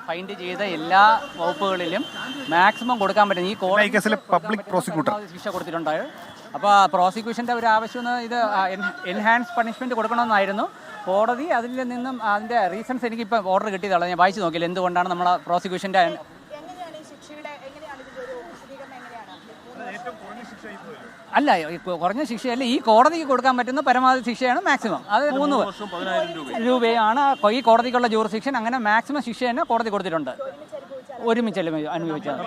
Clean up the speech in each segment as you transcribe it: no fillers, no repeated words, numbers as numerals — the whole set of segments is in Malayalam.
ഫൈൻഡ് ചെയ്ത എല്ലാ വകുപ്പുകളിലും മാക്സിമം കൊടുക്കാൻ പറ്റും. ഈ കേസിലെ പബ്ലിക് പ്രോസിക്യൂട്ടർ ശിക്ഷ കൊടുത്തിട്ടുണ്ടായത്. അപ്പോൾ പ്രോസിക്യൂഷൻ്റെ ഒരു ആവശ്യം ഇത് എൻഹാൻസ് പണിഷ്മെൻറ്റ് കൊടുക്കണമെന്നായിരുന്നു. കോടതി അതിൽ നിന്നും അതിൻ്റെ റീസൺസ് എനിക്കിപ്പോൾ ഓർഡർ കിട്ടിയതാണ്. ഞാൻ വായിച്ചു നോക്കിയില്ല എന്തുകൊണ്ടാണ് നമ്മളെ പ്രോസിക്യൂഷൻ്റെ അല്ല കുറഞ്ഞ ശിക്ഷയല്ല, ഈ കോടതിക്ക് കൊടുക്കാൻ പറ്റുന്ന പരമാവധി ശിക്ഷയാണ് മാക്സിമം. അത് 3 രൂപയാണ് ഈ കോടതിക്കുള്ള ജൂറിസ്ഡിക്ഷൻ. അങ്ങനെ മാക്സിമം ശിക്ഷ തന്നെ കോടതി കൊടുത്തിട്ടുണ്ട്. ഒരുമിച്ചല്ലേ അനുഭവിച്ചത്?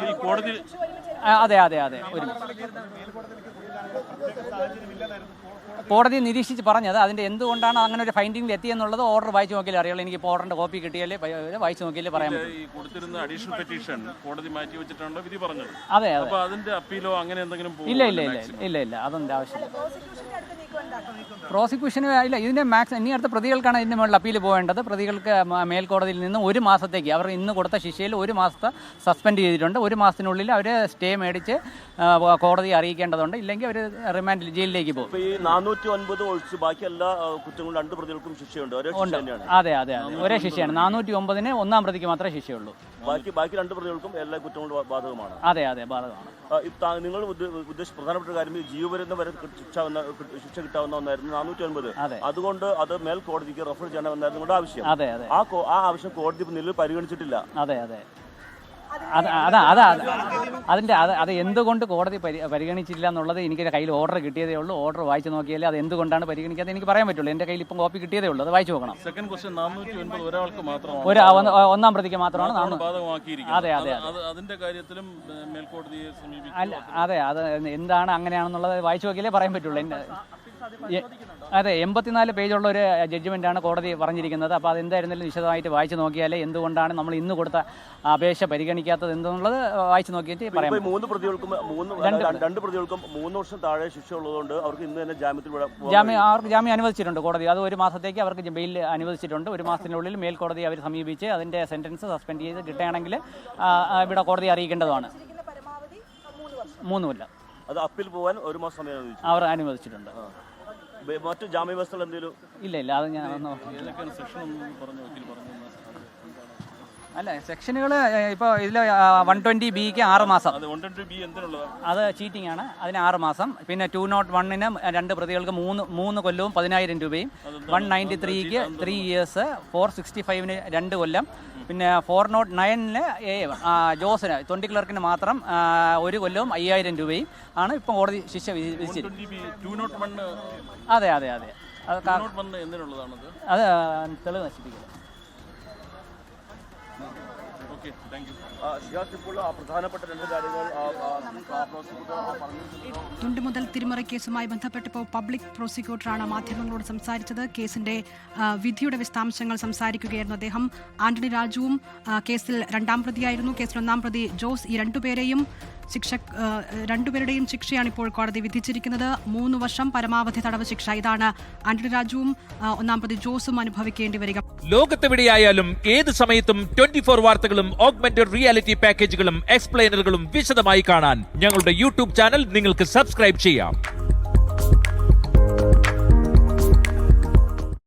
അതെ അതെ അതെ ഒരുമിച്ച്. കോടതി നിരീക്ഷിച്ച് പറഞ്ഞത് അതിൻ്റെ എന്തുകൊണ്ടാണ് അങ്ങനെ ഒരു ഫൈൻഡിങ്ങിൽ എത്തിയെന്നുള്ളത് ഓർഡർ വായിച്ചു നോക്കിയാലേ അറിയുള്ളൂ. എനിക്ക് ഇപ്പോൾ ഓർഡറിൻ്റെ കോപ്പി കിട്ടിയാലേ വായിച്ചു നോക്കിയാലേ പറയാൻ പറ്റും. അഡീഷണൽ പെറ്റീഷൻ കോടതി മാറ്റി വെച്ചിട്ടാണ് വിധി പറഞ്ഞത്. അതെ അതെ. അതിന്റെ അപ്പീലോ അങ്ങനെ എന്തെങ്കിലും ഇല്ല ഇല്ല ഇല്ല ഇല്ല ഇല്ല അതിൻ്റെ ആവശ്യമില്ല. പ്രോസിക്യൂഷന് ഇല്ല. ഇതിൻ്റെ ഇനി അടുത്ത പ്രതികൾക്കാണ് ഇതിൻ്റെ മുകളിൽ അപ്പീൽ പോകേണ്ടത്. പ്രതികൾക്ക് മേൽക്കോടതിയിൽ നിന്ന് 1 മാസത്തേക്ക് അവർ ഇന്ന് കൊടുത്ത ശിക്ഷയിൽ 1 മാസത്തെ സസ്പെൻഡ് ചെയ്തിട്ടുണ്ട്. 1 മാസത്തിനുള്ളിൽ അവർ സ്റ്റേ മേടിച്ച് കോടതിയെ അറിയിക്കേണ്ടതുണ്ട്. ഇല്ലെങ്കിൽ അവർ റിമാൻഡിൽ ജയിലിലേക്ക് പോകും. 409 ഒഴിച്ച് ബാക്കി എല്ലാ കുറ്റങ്ങളും 2 പ്രതികൾക്കും ശിക്ഷയുണ്ട്. അതെ അതെ അതെ ഒരേ ശിക്ഷയാണ്. 409-ന് 1-ാം പ്രതിക്ക് മാത്രമേ ശിക്ഷയുള്ളൂ. ബാക്കി 2 പ്രതികൾക്കും എല്ലാ കുറ്റങ്ങളും ബാധകമാണ്. അതെ അതെ ബാധകമാണ്. നിങ്ങൾ ഉദ്ദേശിച്ച പ്രധാനപ്പെട്ട കാര്യം ജീവപര്യന്തം വരെ ശിക്ഷ കിട്ടാവുന്ന ഒന്നായിരുന്നു 409. അതുകൊണ്ട് അത് മേൽക്കോടതിക്ക് റെഫർ ചെയ്യണമെന്നായിരുന്നു നിങ്ങളുടെ ആവശ്യം. അതെ അതെ. ആ ആവശ്യം കോടതി നിലവിൽ പരിഗണിച്ചിട്ടില്ല. അതെ അതെ അത് എന്തുകൊണ്ട് കോടതി പരിഗണിച്ചില്ല എന്നുള്ളത് എനിക്ക് കയ്യിൽ ഓർഡർ കിട്ടിയതേ ഉള്ളൂ. ഓർഡർ വായിച്ചു നോക്കിയാലേ അത് എന്തുകൊണ്ടാണ് പരിഗണിക്കാതെ എനിക്ക് പറയാൻ പറ്റുള്ളൂ. എൻ്റെ കയ്യിൽ ഇപ്പം കോപ്പി കിട്ടിയതേ ഉള്ളൂ. അത് വായിച്ചു നോക്കണം. സെക്കൻഡ് ക്വസ്റ്റ്യൻ 409 ഒരാൾക്ക് മാത്രമാണ്, 1-ാം പ്രതിക്ക് മാത്രമാണ് ബാധകമാക്കിയിരിക്കുന്നത്. അതെ അതെ. അതിന്റെ കാര്യത്തിലും മേൽക്കോടതിയെ സമീപിക്കും. അതെ അത് എന്താണ് അങ്ങനെയാണെന്നുള്ളത് വായിച്ചു നോക്കിയാലേ പറയാൻ പറ്റുള്ളൂ. അതെ 84 പേജുള്ള ഒരു ജഡ്ജ്മെൻ്റാണ് കോടതി പറഞ്ഞിരിക്കുന്നത്. അപ്പോൾ അതെന്തായിരുന്നാലും വിശദമായിട്ട് വായിച്ചു നോക്കിയാലേ എന്തുകൊണ്ടാണ് നമ്മൾ ഇന്ന് കൊടുത്ത അപേക്ഷ പരിഗണിക്കാത്തത് എന്തെന്നുള്ളത് വായിച്ചു നോക്കിയിട്ട് പറയാം. 2 പ്രതികൾക്കും 3 വർഷം താഴെ ശിക്ഷ ഉള്ളതുകൊണ്ട് അവർക്ക് ഇന്ന് തന്നെ അവർക്ക് ജാമ്യം അനുവദിച്ചിട്ടുണ്ട് കോടതി. അത് 1 മാസത്തേക്ക് അവർക്ക് ബെയിൽ അനുവദിച്ചിട്ടുണ്ട്. 1 മാസത്തിനുള്ളിൽ മേൽക്കോടതി അവർ സമീപിച്ച് അതിൻ്റെ സെൻറ്റൻസ് സസ്പെൻഡ് ചെയ്ത് കിട്ടുകയാണെങ്കിൽ ഇവിടെ കോടതി അറിയിക്കേണ്ടതാണ്. 3 കൊല്ലം. അത് അപ്പീൽ പോകാൻ 1 മാസം സമയം അവർ അനുവദിച്ചിട്ടുണ്ട്. മറ്റു ജാമ്യ വ്യവസ്ഥകൾ എന്തെങ്കിലും ഇല്ല ഇല്ല അത് ഞാൻ അല്ല സെക്ഷനുകൾ ഇപ്പോൾ ഇതിൽ 120B-ക്ക് 6 മാസം. അത് ചീറ്റിംഗ് ആണ്. അതിന് 6 മാസം. പിന്നെ 201-ന് 2 പ്രതികൾക്ക് 3 കൊല്ലവും 10,000 രൂപയും. 193-ക്ക് 3 ഇയേഴ്സ്. 465-ന് 2 കൊല്ലം. പിന്നെ 409-ന് ജോസിന് 20 ക്ലർക്കിന് മാത്രം 1 കൊല്ലവും 5,000 രൂപയും ആണ് ഇപ്പം കോടതി ശിക്ഷ വിധിച്ചിരിക്കുന്നത്. അതെ അതെ അതെ അത് തെളിവ് നശിപ്പിക്കുന്നത്. തുണ്ട് മുതൽ തിരിമറി കേസുമായി ബന്ധപ്പെട്ടപ്പോൾ പബ്ലിക് പ്രോസിക്യൂട്ടറാണ് മാധ്യമങ്ങളോട് സംസാരിച്ചത്. കേസിന്റെ വിധിയുടെ വിശദാംശങ്ങൾ സംസാരിക്കുകയായിരുന്നു അദ്ദേഹം. ആന്റണി രാജുവും കേസിൽ 2-ാം പ്രതിയായിരുന്നു. കേസിൽ 1-ാം പ്രതി ജോസ്. ഈ രണ്ടുപേരുടെയും ശിക്ഷയാണ് ഇപ്പോൾ കോടതി വിധിച്ചിരിക്കുന്നത്. 3 വർഷം പരമാവധി തടവ് ശിക്ഷ. ഇതാണ് ആന്റണി രാജുവും 1-ാം പ്രതി ജോസും അനുഭവിക്കേണ്ടി വരിക. ലോകത്തെവിടെയായാലും ഏത് സമയത്തും 24 വാർത്തകളും ഓഗ്മെന്റഡ് റിയാലിറ്റി പാക്കേജുകളും എക്സ്പ്ലെയിനറുകളും വിശദമായി കാണാൻ ഞങ്ങളുടെ യൂട്യൂബ് ചാനൽ നിങ്ങൾക്ക് സബ്സ്ക്രൈബ് ചെയ്യാം.